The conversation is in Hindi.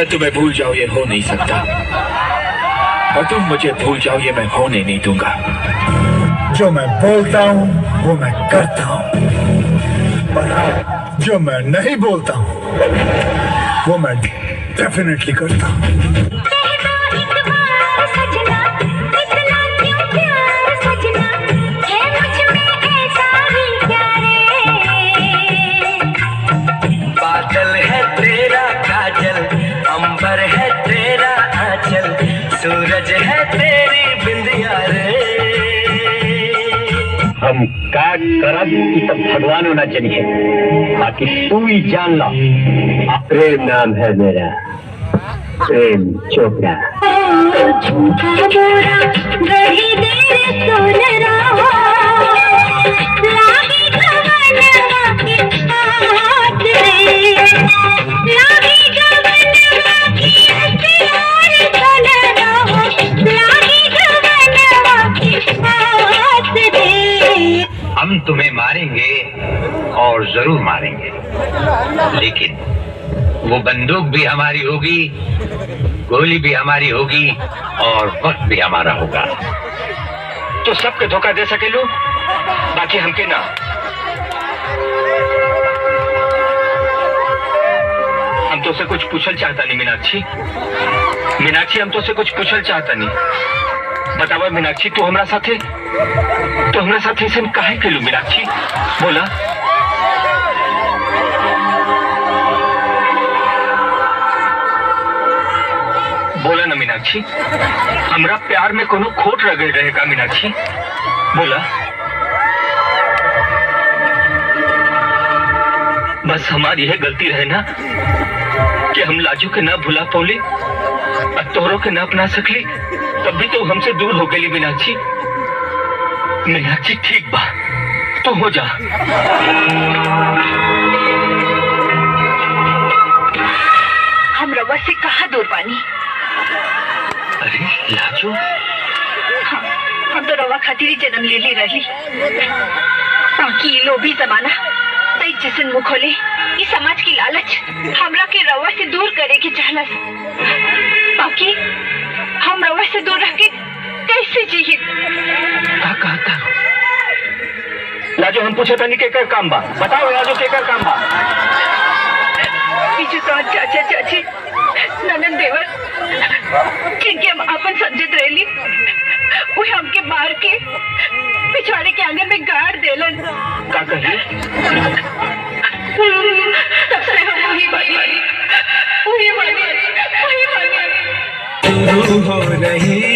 मैं तुम्हें भूल जाऊं ये हो नहीं सकता, और तुम मुझे भूल जाओ ये मैं होने नहीं दूंगा। जो मैं बोलता हूँ वो मैं करता हूँ, पर जो मैं नहीं बोलता हूँ वो मैं डेफिनेटली करता हूँ। बादल है तेरा काजल, अंबर है तेरा आंचल, सूरज है तेरी बिंदिया रे। हम का करब की तब भगवान होना चाहिए, बाकी तू ही जान ला। प्रेम नाम है मेरा, प्रेम चोपड़ा। हम तुम्हें मारेंगे और जरूर मारेंगे, लेकिन वो बंदूक भी हमारी होगी, गोली भी हमारी होगी और वक्त भी हमारा होगा। तो सबके धोखा दे सके लो, बाकी हमके ना। हम तो से कुछ पूछल चाहता नहीं मीनाक्षी। मीनाक्षी हम तो से कुछ पूछल चाहता नहीं। बतावा मीनाक्षी, तू हमरा साथे ऐसे काहे केलू मीनाक्षी? बोला। बोला ना मीनाक्षी, हमरा प्यार में कोनो खोट रह गई रहेगा मीनाक्षी? बोला। बस हमारी यह गलती रहे ना कि हम लाजू के ना भुला पौली और तोहरों के ना अपना सकली, तब भी तो हमसे दूर हो गई मीनाक्षी। मीनाक्षी ठीक बा, तू हो जा। हम रवा से कहा दूर पानी। अरे लाजू, हाँ, हम तो रवा खातिर ही जन्म ले ली रही, ताकि ये लोभी जमाना तई जिसन मुख खोले, ये समाज की लालच हमरा के रवा से दूर करे के चाहलस। बाकी हम रवा से दूर रह के कैसे जिए? का कहता लाजू, हम पूछे तनी केकर काम बा, बताओ लाजू केकर काम बा? बीजू तो चाचा चाची ननन देवर जिनके हम अपन समझत रहली, वो हमके मार के पिछवाड़े के आंगन में गाड़ देलन। का कही? तब से हम वही बानी। शुरू हो रही